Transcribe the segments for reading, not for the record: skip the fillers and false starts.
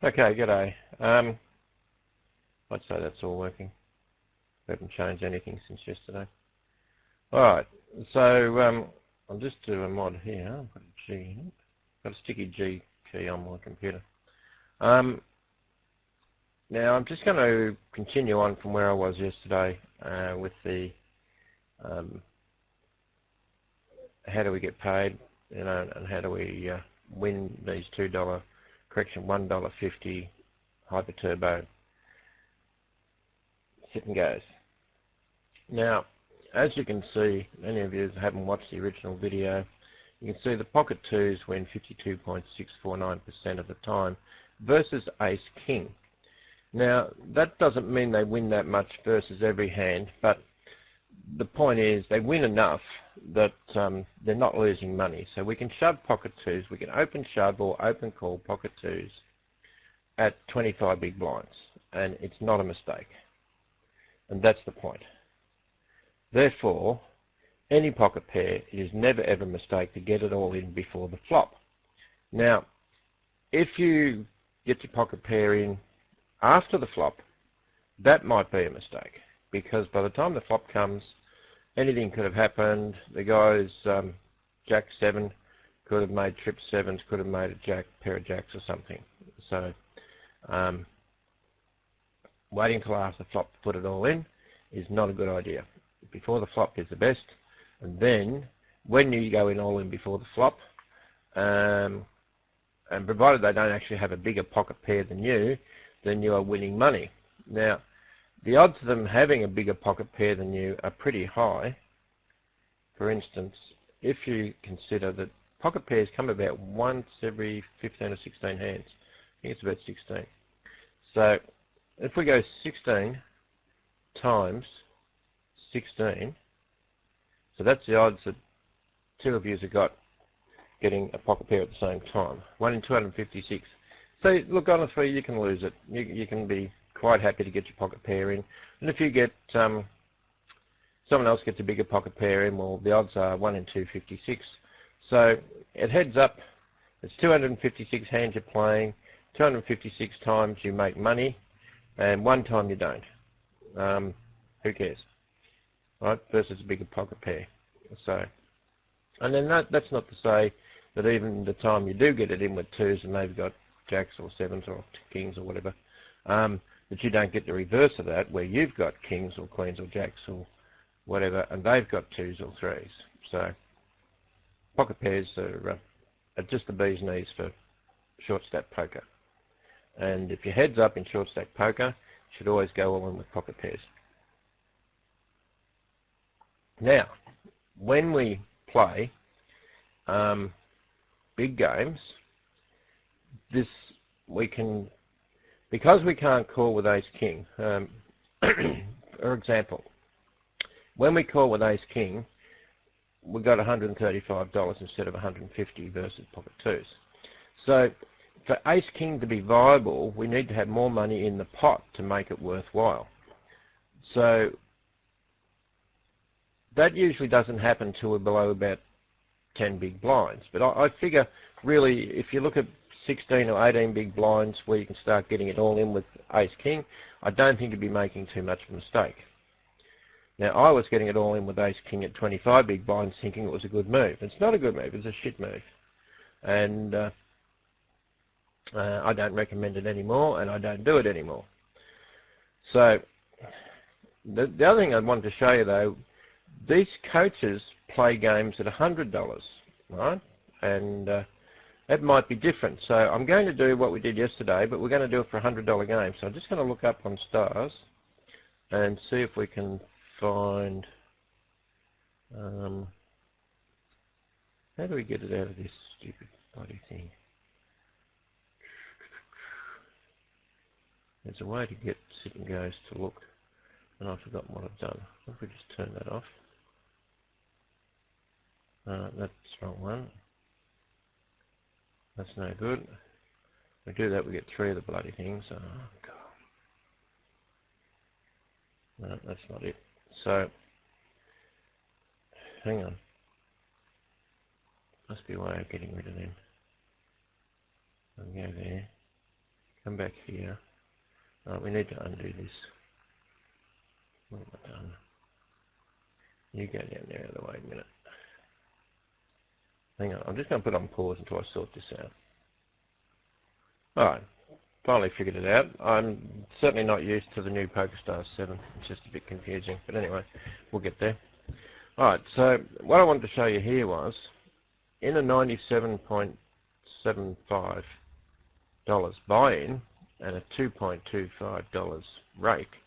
Okay, g'day. I'd say that's all working. We haven't changed anything since yesterday. Alright, so I'll just do a mod here. I've got a G, got a sticky G key on my computer. Now I'm just going to continue on from where I was yesterday with the how do we get paid, you know, and how do we win these $1.50 hyper turbo sit and goes. Now, as you can see, many of you haven't watched the original video, you can see the pocket twos win 52.649% of the time versus ace king. Now, that doesn't mean they win that much versus every hand, but the point is they win enough that they're not losing money. So we can shove pocket twos, we can open shove or open call pocket twos at 25 big blinds, and it's not a mistake. And that's the point. Therefore, any pocket pair, it is never ever a mistake to get it all in before the flop. Now, if you get your pocket pair in after the flop, that might be a mistake, because by the time the flop comes, anything could have happened. The guy's jack 7 could have made trip 7s, could have made a pair of jacks or something. So waiting till after the flop to put it all in is not a good idea. Before the flop is the best, and then when you go in all in before the flop, and provided they don't actually have a bigger pocket pair than you, then you are winning money. Now, the odds of them having a bigger pocket pair than you are pretty high. For instance, if you consider that pocket pairs come about once every 15 or 16 hands, I think it's about 16. So if we go 16 times 16, so that's the odds that two of you have got getting a pocket pair at the same time. 1 in 256. So look, honestly, you can lose it. You can be quite happy to get your pocket pair in. And if you get someone else gets a bigger pocket pair in, well, the odds are 1 in 256. So it heads up. It's 256 hands you're playing. 256 times you make money, and one time you don't. Who cares, right? Versus a bigger pocket pair. So, and then that's not to say that even the time you do get it in with twos and they've got jacks or sevens or kings or whatever, that you don't get the reverse of that, where you've got kings or queens or jacks or whatever, and they've got twos or threes. So pocket pairs are just the bee's knees for short stack poker. And if your head's up in short stack poker, you should always go all in with pocket pairs. Now, when we play big games, we can, because we can't call with ace king. For example, when we call with ace king, we got $135 instead of $150 versus pocket twos. So for ace king to be viable, we need to have more money in the pot to make it worthwhile. So that usually doesn't happen until we're below about 10 big blinds. But I figure, really, if you look at 16 or 18 big blinds where you can start getting it all in with ace king, I don't think you'd be making too much of a mistake. Now, I was getting it all in with ace king at 25 big blinds thinking it was a good move. It's not a good move, it's a shit move. And I don't recommend it anymore, and I don't do it anymore. So the other thing I wanted to show you, though, these coaches play games at $100, right? And that might be different. So I'm going to do what we did yesterday, but we're going to do it for a $100 game. So I'm just going to look up on Stars and see if we can find, how do we get it out of this stupid bloody thing? There's a way to get sit and goes to look, and I've forgotten what I've done. If we just turn that off. That's the wrong one. That's no good. If we do that, we get 3 of the bloody things. Oh, God. No, that's not it. So, hang on. Must be a way of getting rid of them. I'll go there. come back here. We need to undo this. What have I done? You go down there out of the way a minute. Hang on, I'm just going to put on pause until I sort this out. Alright, finally figured it out. I'm certainly not used to the new PokerStars 7. It's just a bit confusing, but anyway, we'll get there. Alright, so what I wanted to show you here was, in a $97.75 buy-in and a $2.25 rake,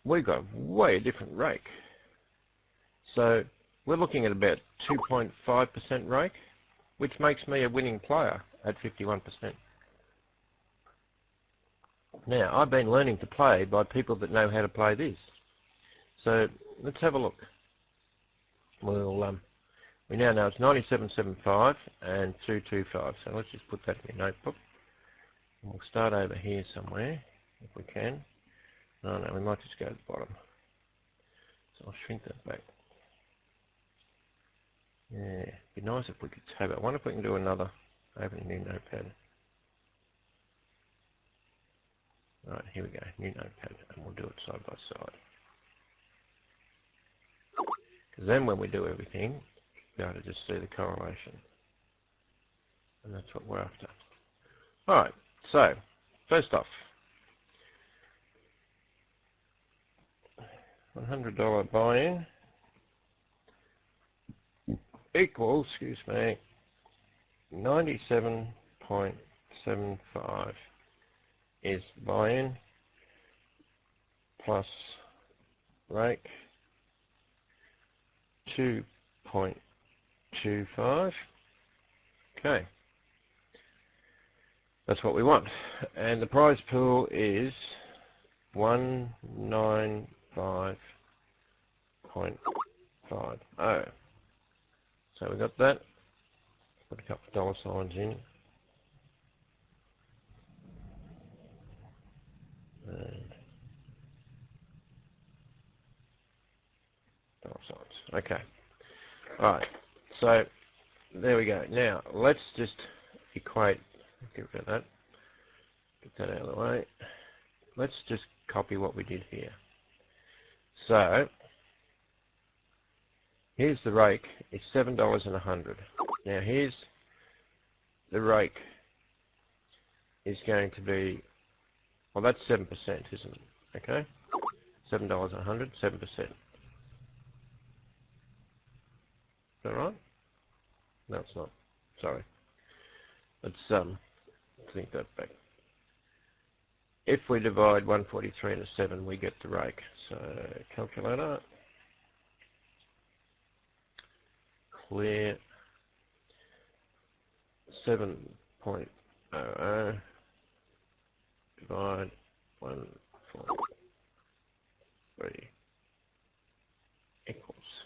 we got way different rake. So we're looking at about 2.5% rake, which makes me a winning player at 51%. Now, I've been learning to play by people that know how to play this. So let's have a look. Well, we now know it's 97.75 and 225. So let's just put that in your notebook. And we'll start over here somewhere, if we can. Oh no, we might just go to the bottom. So I'll shrink that back. Yeah, it'd be nice if we could tab it. I wonder if we can do another, open a new notepad. Right, here we go, new notepad, and we'll do it side by side. Because then when we do everything, you'll be able to just see the correlation. And that's what we're after. Alright, so, first off, $100 buy-in equals, excuse me, 97.75 is buy-in plus rake 2.25. Okay, that's what we want, and the prize pool is 195.50. So we got that. Put a couple of dollar signs in. And dollar signs. Okay. Alright. So there we go. Now let's just equate. Get rid of that. Get that out of the way. Let's just copy what we did here. So here's the rake, it's $7.100. Now here's the rake is going to be, well that's 7%, isn't it? Okay? $7.100, 7%. Is that right? No, it's not. Sorry. Let's think that back. If we divide 143 into 7, we get the rake. So calculator. Clear 7.00 divide 143 equals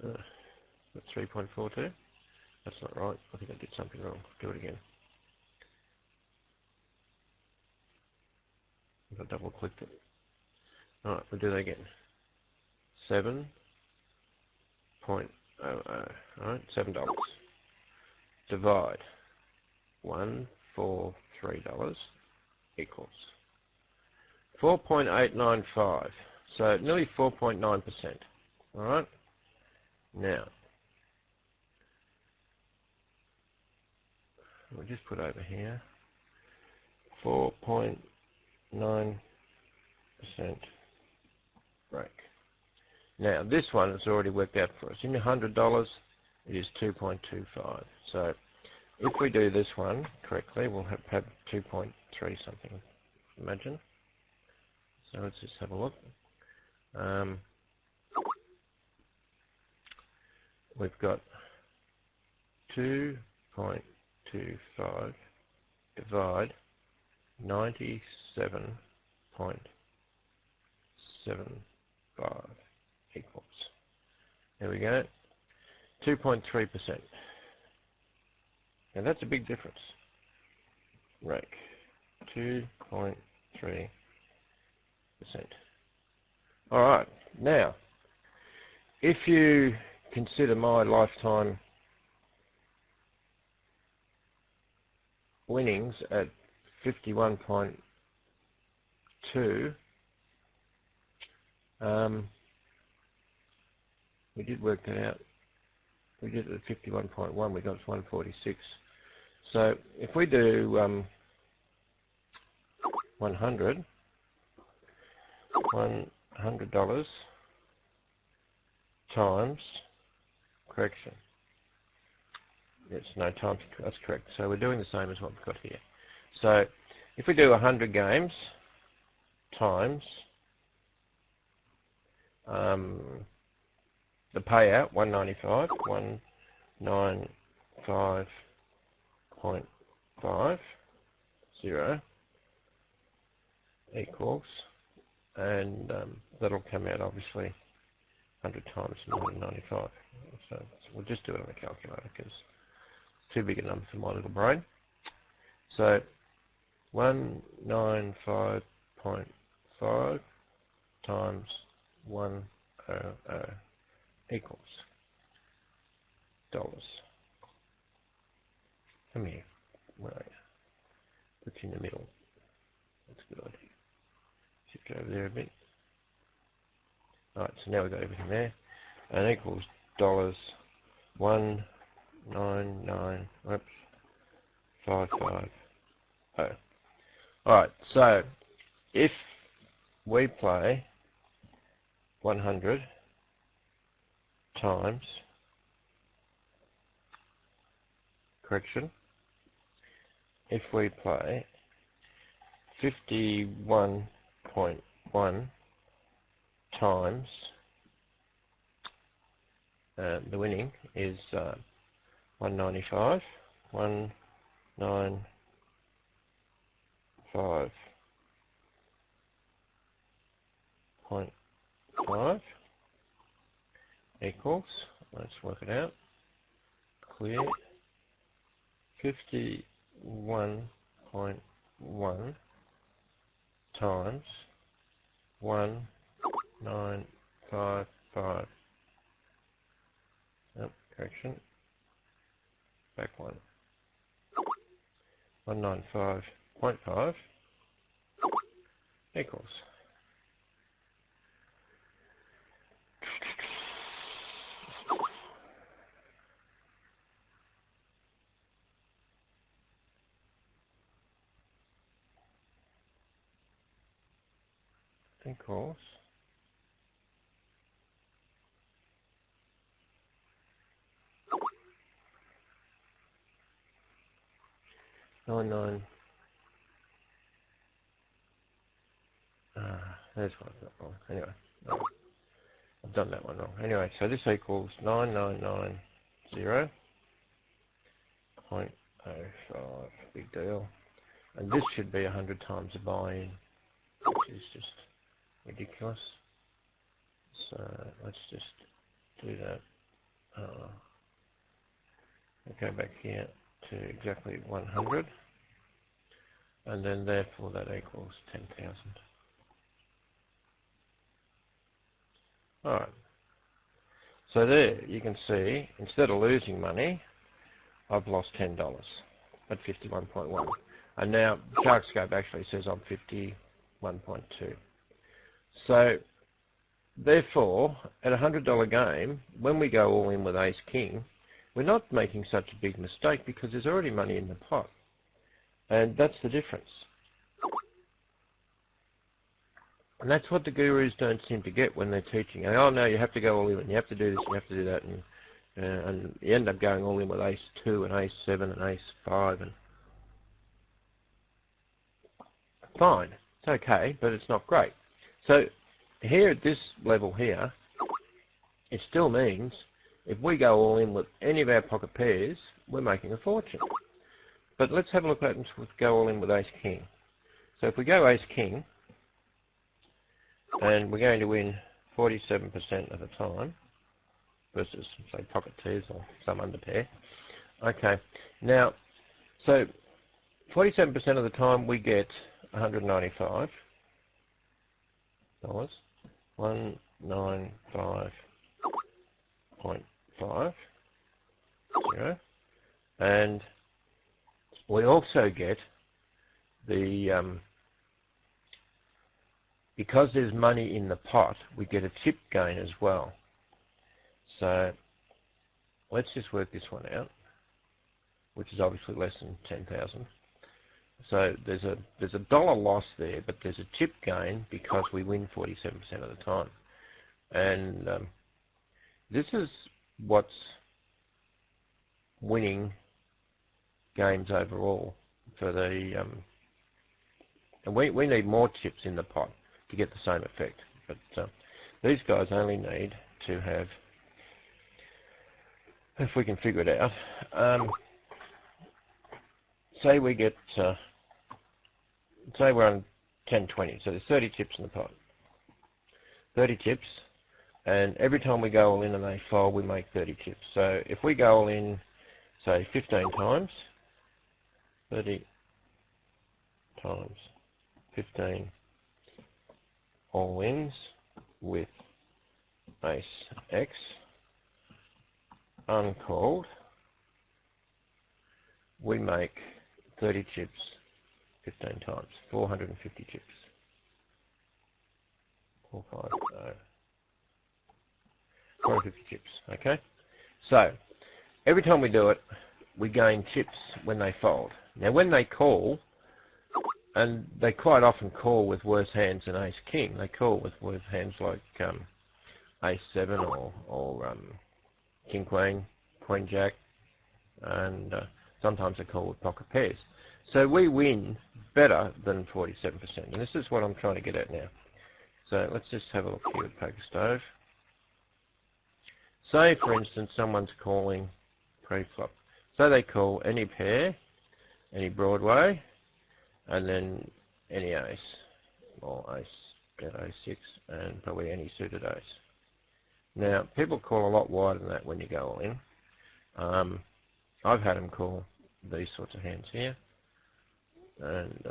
3.42. That's not right. I think I did something wrong. Do it again. I double clicked it. Alright, we'll do that again. 7.00, alright, $7. Divide $143 equals 4.895. So nearly 4.9%. Alright? Now we'll just put over here 4.9% rake. Now this one has already worked out for us. In $100 it is 2.25. So if we do this one correctly, we'll have 2.3 something, imagine. So let's just have a look. We've got 2.25 divide 97.75 equals. There we go. 2.3%. Now that's a big difference. Rake. 2.3%. Alright, now if you consider my lifetime winnings at 51.2. We did work that out. We did it at 51.1, we got 146. So if we do $100 times, correction, yes, no, times, that's correct. So we're doing the same as what we've got here. So if we do 100 games times the payout, 195.50 equals, and that'll come out obviously 100 times 995. So we'll just do it on a calculator because it's too big a number for my little brain. So 195.5 times 100 equals dollars. Come here. Where are you? Put you in the middle. That's a good idea. Shift over there a bit. Alright, so now we've got everything there. And equals dollars 199.550. Alright, so if we play 100 times, correction, if we play 51.1 times, the winning is 195, 195.5 equals, let's work it out, clear, 51.1 times 1955. Yep, correction. Back one. 195.5 equals. Equals 99. There's one I've got wrong. Anyway, no, I've done that one wrong. Anyway, so this equals 9990.05. Big deal. And this should be 100 times the buy-in, which is just ridiculous. So let's just do that. I'll go back here to exactly 100, and then therefore that equals 10,000. Alright, so there you can see, instead of losing money, I've lost $10 at 51.1. And now Sharkscope actually says I'm 51.2. So therefore, at a $100 game, when we go all in with Ace King, we're not making such a big mistake because there's already money in the pot. And that's the difference. And that's what the gurus don't seem to get when they're teaching. Oh no, you have to go all in, and you have to do this, and you have to do that, and you end up going all in with Ace 2 and Ace 7 and Ace 5. And fine, it's okay, but it's not great. So here at this level here, it still means if we go all in with any of our pocket pairs, we're making a fortune. But let's have a look at it and go all in with Ace King. So if we go Ace King, and we're going to win 47% of the time, versus, say, pocket pairs or some under pair. Okay, now, so 47% of the time we get $195. 195.50, and We also get the, because there's money in the pot, we get a chip gain as well. So let's just work this one out, which is obviously less than 10,000. So there's a dollar loss there, but there's a chip gain because we win 47% of the time. And this is what's winning games overall for the, and we need more chips in the pot to get the same effect. But these guys only need to have, if we can figure it out, say we get, say we're on 10-20, so there's 30 chips in the pot. 30 chips, and every time we go all in and they fold, we make 30 chips. So if we go all in, say 15 times, 30 times 15 all-ins with ace X uncalled, we make 30 chips 15 times, 450 chips. 450. 450 chips, okay? So, every time we do it, we gain chips when they fold. Now when they call, and they quite often call with worse hands than ace-king, they call with worse hands like ace-7 or king-queen, queen-jack, and sometimes they call with pocket pairs. So we win better than 47%, and this is what I'm trying to get at now. So let's just have a look here at Poker Stove. Say, for instance, someone's calling pre-flop. So they call any pair, any Broadway, and then any ace, or ace, get ace-6, and probably any suited ace. Now, people call a lot wider than that when you go all in. I've had them call these sorts of hands here, and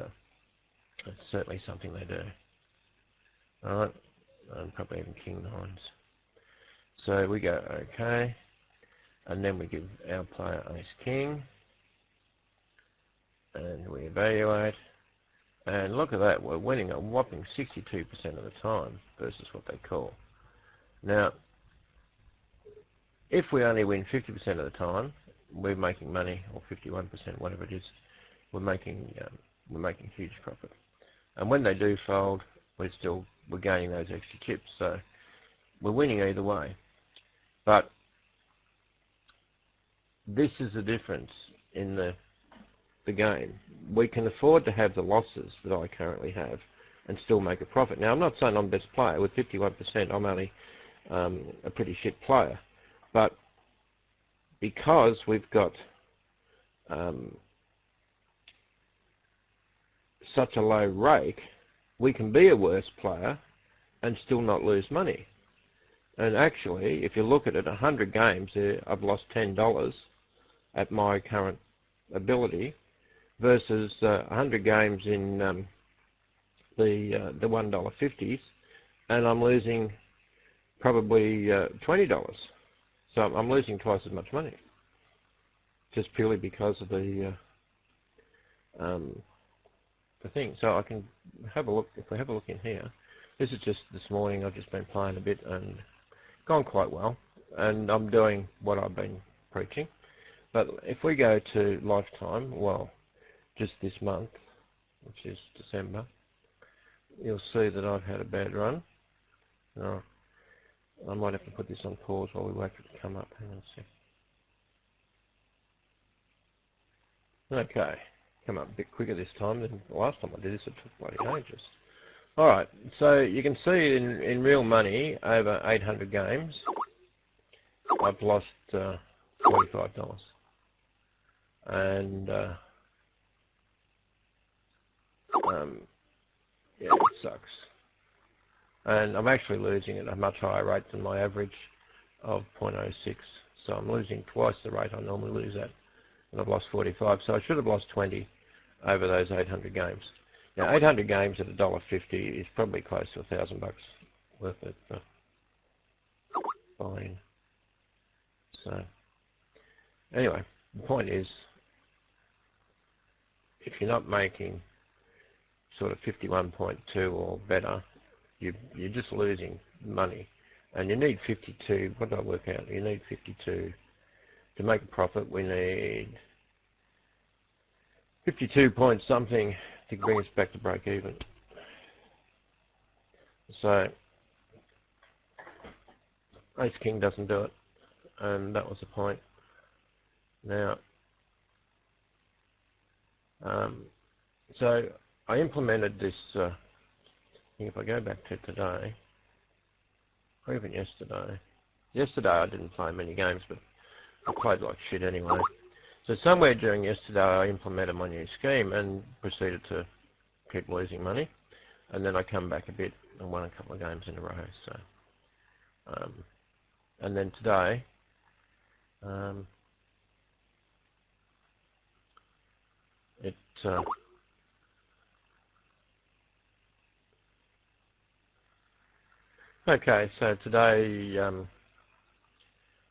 it's certainly something they do. Alright, and probably even king-nines. So we go okay, and then we give our player ace-king, and we evaluate, and look at that, we're winning a whopping 62% of the time versus what they call. Now, if we only win 50% of the time, we're making money, or 51%, whatever it is, we're making huge profit. And when they do fold, we're gaining those extra chips, so we're winning either way. But this is the difference in the game. We can afford to have the losses that I currently have and still make a profit. Now, I'm not saying I'm best player. With 51%, I'm only a pretty shit player. But because we've got such a low rake, we can be a worse player and still not lose money. And actually, if you look at it, 100 games, I've lost $10 at my current ability, versus 100 games in the $1.50s, and I'm losing probably $20. So I'm losing twice as much money, just purely because of the thing. So I can have a look. If we have a look in here, this is just this morning. I've just been playing a bit and gone quite well, and I'm doing what I've been preaching. But if we go to lifetime, well, just this month, which is December, you'll see that I've had a bad run. Now, I might have to put this on pause while we wait for it to come up. Hang on a sec. Okay, come up a bit quicker this time than the last time I did this. It took bloody ages. Alright, so you can see in real money, over 800 games, I've lost $45. And yeah, it sucks. And I'm actually losing at a much higher rate than my average of 0.06. So I'm losing twice the rate I normally lose at, and I've lost 45. So I should have lost 20 over those 800 games. Now, 800 games at $1.50 is probably close to $1,000 worth it for buying. So, anyway, the point is, if you're not making sort of 51.2 or better, you're just losing money. And you need 52, what did I work out? You need 52 to make a profit. We need 52 point something to bring us back to break even. So Ace King doesn't do it, and that was the point. Now, so I implemented this thing. If I go back to today, or even yesterday I didn't play many games, but I played like shit anyway. So somewhere during yesterday I implemented my new scheme and proceeded to keep losing money, and then I come back a bit and won a couple of games in a row. So, and then today, okay, so today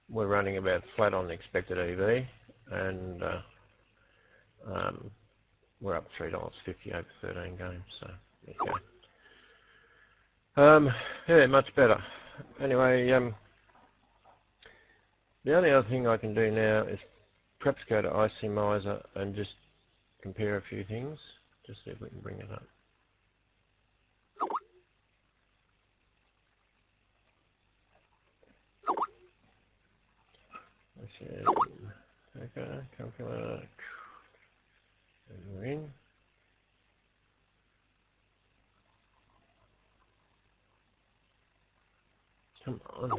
we're running about flat on the expected EV, and we're up $3.50 over 13 games, so okay. Yeah, much better. Anyway, the only other thing I can do now is perhaps go to Icemizer and just compare a few things, just see if we can bring it up. Okay, calculator, and we're in. Come on.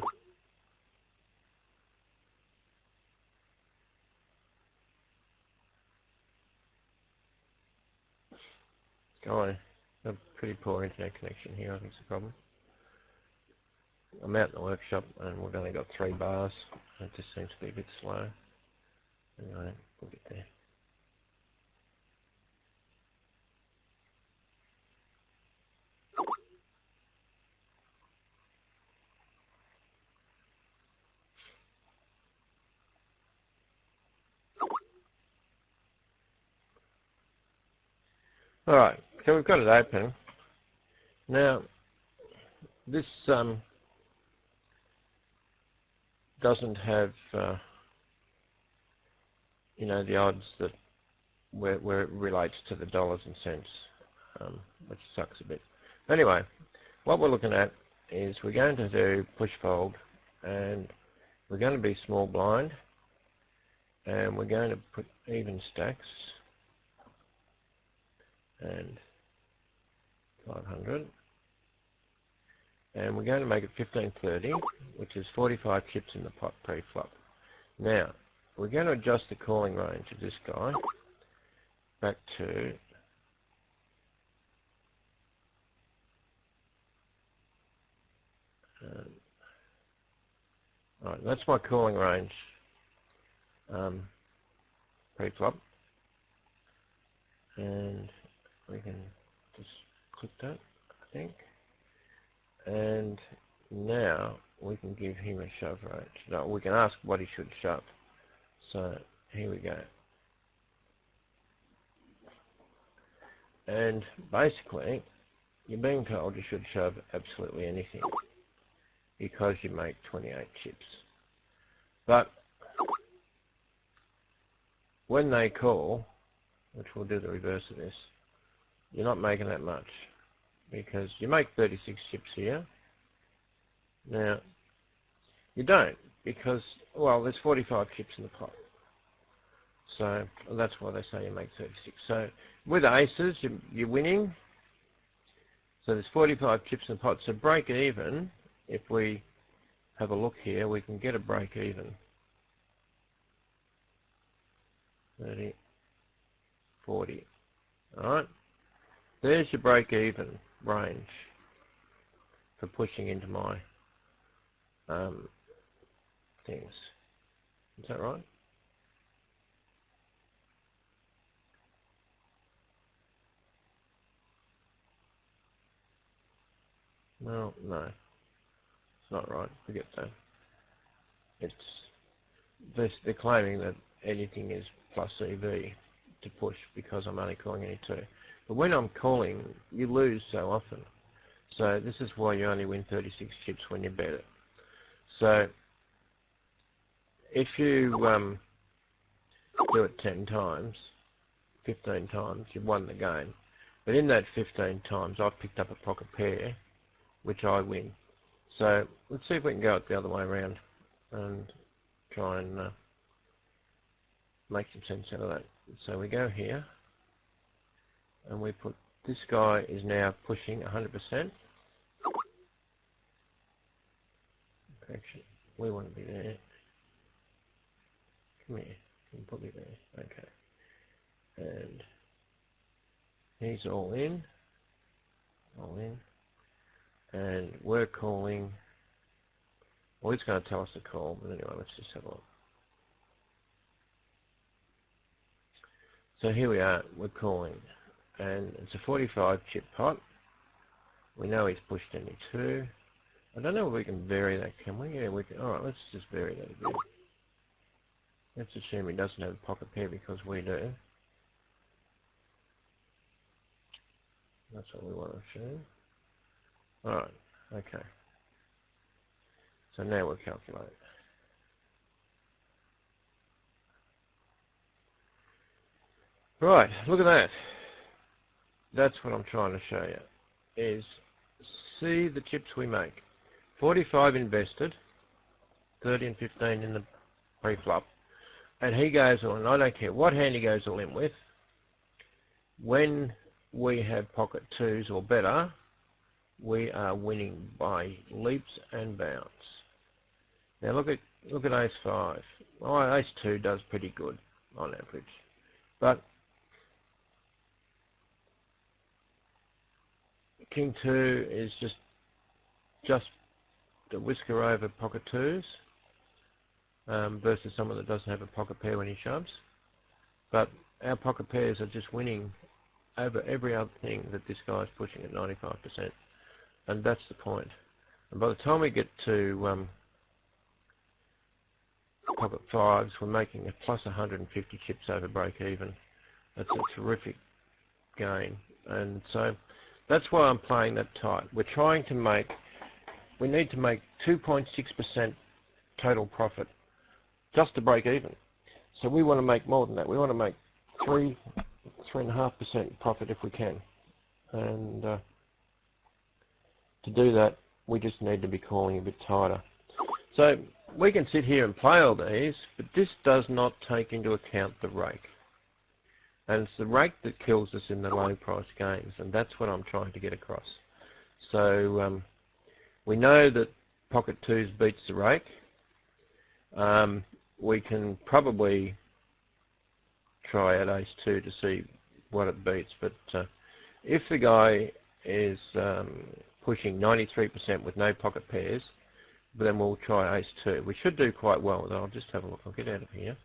Go on. A pretty poor internet connection here, I think is the problem. I'm out in the workshop and we've only got 3 bars. It just seems to be a bit slow. Anyway, we'll get there. Alright, so we've got it open. Now, this doesn't have, you know, the odds that where it relates to the dollars and cents, which sucks a bit. Anyway, what we're looking at is we're going to do push fold, and we're going to be small blind, and we're going to put even stacks and 500, and we're going to make it 1530, which is 45 chips in the pot pre-flop. Now, we're going to adjust the calling range of this guy back to right, that's my calling range pre-flop, and we can just click that, I think, and now we can give him a shove range. No, we can ask what he should shove. So here we go. And basically, you're being told you should shove absolutely anything because you make 28 chips. But when they call, which we'll do the reverse of this, you're not making that much because you make 36 chips here. Now, you don't because, well, there's 45 chips in the pot. So that's why they say you make 36. So with aces, you're winning. So there's 45 chips in the pot. So break even, if we have a look here, we can get a break even. 30, 40. Alright? There's your break even range for pushing into my things. Is that right? Well, no. It's not right. Forget that. They're claiming that anything is plus EV to push because I'm only calling any 2. But when I'm calling, you lose so often. So this is why you only win 36 chips when you bet it. So if you do it 10 times, 15 times, you've won the game. But in that 15 times, I've picked up a pocket pair, which I win. So let's see if we can go it the other way around and try and make some sense out of that. So we go here, and we put, this guy is now pushing 100%. Actually, we want to be there. Come here, can you put me there? Okay. And he's all in, and we're calling, well, it's going to tell us to call, but anyway, let's just have a look. So here we are, we're calling, and it's a 45 chip pot. We know he's pushed any 2. I don't know if we can vary that, can we? Yeah, we can. Alright, let's just vary that a bit. Let's assume he doesn't have a pocket pair because we do. That's what we want to assume. Alright, okay. So now we'll calculate. Right, look at that. That's what I'm trying to show you. Is see the chips we make. 45 invested, 30 and 15 in the pre-flop, and he goes all in. I don't care what hand he goes all in with. When we have pocket 2s or better, we are winning by leaps and bounds. Now look at ace 5. Oh, ace 2 does pretty good on average, but king 2 is just a whisker over pocket 2s versus someone that doesn't have a pocket pair when he shoves. But our pocket pairs are just winning over every other thing that this guy's pushing at 95%, and that's the point. And by the time we get to pocket 5s, we're making a plus 150 chips over break even. That's a terrific gain, and so that's why I'm playing that tight. We're trying to make, we need to make 2.6% total profit just to break even. So we want to make more than that. We want to make 3.5% profit if we can. And to do that, we just need to be calling a bit tighter. So we can sit here and play all these, but this does not take into account the rake. And it's the rake that kills us in the low price games, and that's what I'm trying to get across. So we know that pocket 2s beats the rake. We can probably try out ace 2 to see what it beats, but if the guy is pushing 93% with no pocket pairs, then we'll try ace 2. We should do quite well with it. I'll just have a look. I'll get out of here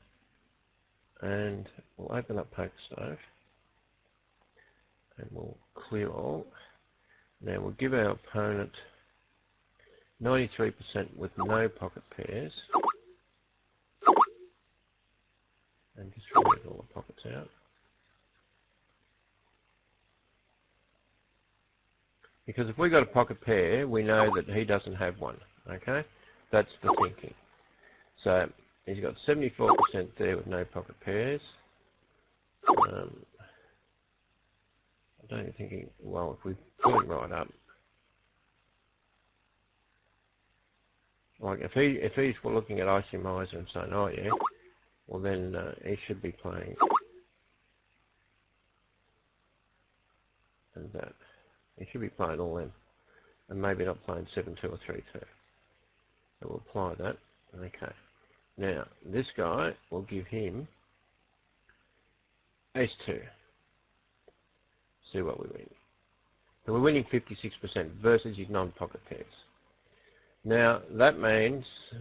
and we'll open up poker stove and we'll clear all. Now we'll give our opponent 93% with no pocket pairs and just remove all the pockets out. Because if we got a pocket pair, we know that he doesn't have one. Okay, that's the thinking. So he's got 74% there with no pocket pairs. I don't think well, if we put him right up, like if he's looking at Icy Miser and saying, oh yeah, well then he should be playing and that. He should be playing all in, and maybe not playing 7-2 or 3-2. So we'll apply that. Okay. Now this guy, will give him ace 2. See what we win. So we're winning 56% versus his non-pocket pairs. Now that means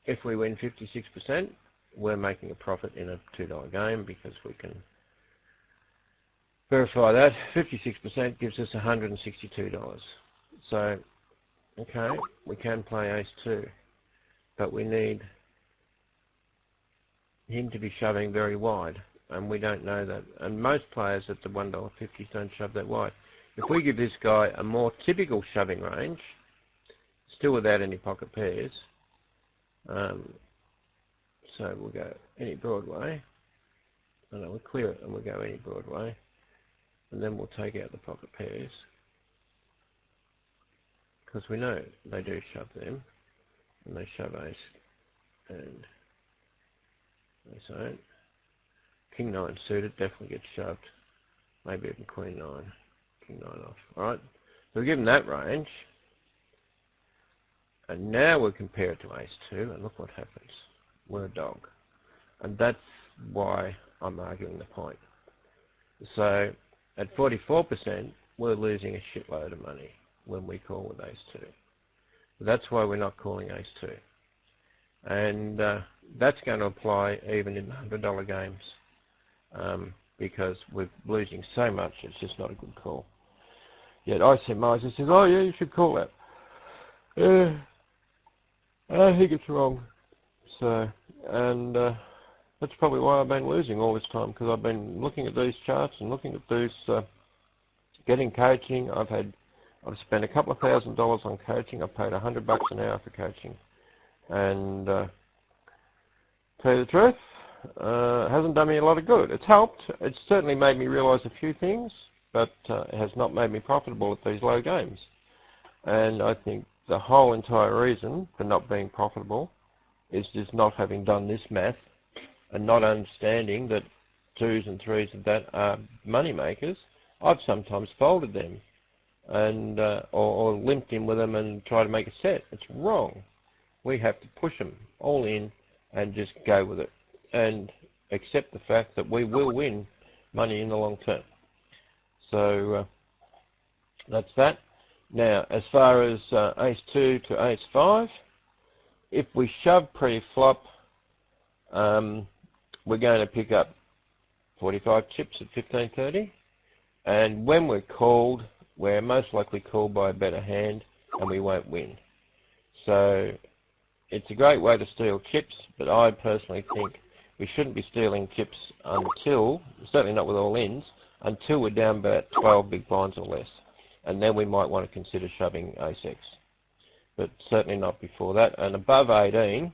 if we win 56%, we're making a profit in a $2 game because we can verify that. 56% gives us $162. So, okay, we can play ace 2, but we need him to be shoving very wide. and we don't know that. And most players at the $1.50 don't shove that wide. If we give this guy a more typical shoving range, still without any pocket pairs, so we'll go any Broadway, and we'll clear it and we'll go any Broadway, and then we'll take out the pocket pairs, because we know they do shove them, and they shove ace and ace 8. King 9 suited definitely gets shoved, maybe even Queen 9, King 9 off. Alright, so we give them that range, and now we'll compare it to ace 2, and look what happens. We're a dog. And that's why I'm arguing the point. So at 44%, we're losing a shitload of money when we call with ace 2. That's why we're not calling ace 2. And that's going to apply even in the $100 games, because we're losing so much, it's just not a good call. Yet I see Miser says, oh yeah, you should call that. I think it's wrong. So, and that's probably why I've been losing all this time, because I've been looking at these charts and looking at these, getting coaching. I've spent a couple of $1,000s on coaching. I've paid $100 an hour for coaching, and tell you the truth, it hasn't done me a lot of good. It's helped. It's certainly made me realise a few things, but it has not made me profitable at these low games. And I think the whole entire reason for not being profitable is just not having done this math and not understanding that 2s and 3s of that are money makers. I've sometimes folded them and or limped in with them and tried to make a set. It's wrong. We have to push them all in and just go with it and accept the fact that we will win money in the long term. So that's that. Now, as far as ace 2 to ace 5, if we shove pre-flop, we're going to pick up 45 chips at 15.30, and when we're called, we're most likely called by a better hand, and we won't win. So it's a great way to steal chips, but I personally think we shouldn't be stealing chips until, certainly not with all-ins, until we're down about 12 big blinds or less. And then we might want to consider shoving ace-x, but certainly not before that. And above 18,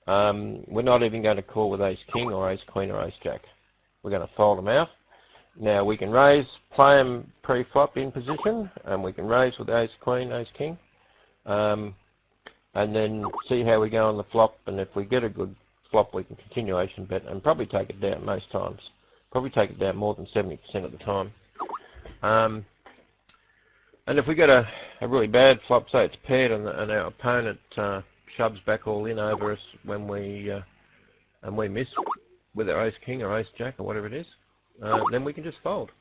we're not even going to call with ace-king or ace-queen or ace-jack. We're going to fold them out. Now we can raise, play them pre-flop in position, and we can raise with ace-queen, ace-king, and then see how we go on the flop. And if we get a good flop, we can continuation bet and probably take it down most times. Probably take it down more than 70% of the time. And if we get a really bad flop, say it's paired and our opponent shoves back all in over us when we miss with our ace-king or ace-jack or whatever it is, then we can just fold.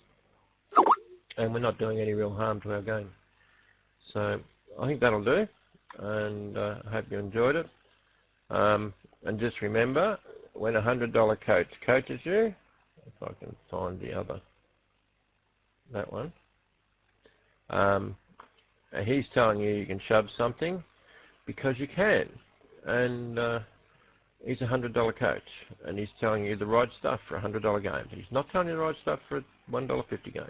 And we're not doing any real harm to our game. So I think that'll do, and I hope you enjoyed it. And just remember, when a $100 coach coaches you, if I can find the other, that one, he's telling you you can shove something because you can, and he's a $100 coach, and he's telling you the right stuff for a $100 game. He's not telling you the right stuff for a $1.50 game,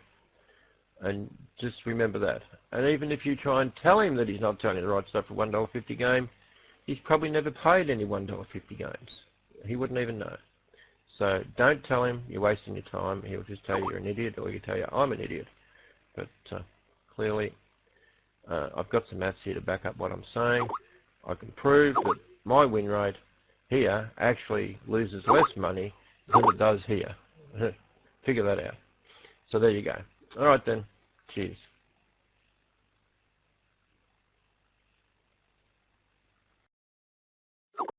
and just remember that. And even if you try and tell him that he's not telling you the right stuff for a $1.50 game, he's probably never played any $1.50 games. He wouldn't even know. So don't tell him you're wasting your time. He'll just tell you you're an idiot, or he'll tell you I'm an idiot. But clearly, I've got some maths here to back up what I'm saying. I can prove that my win rate here actually loses less money than it does here. Figure that out. So there you go. All right then. Cheers.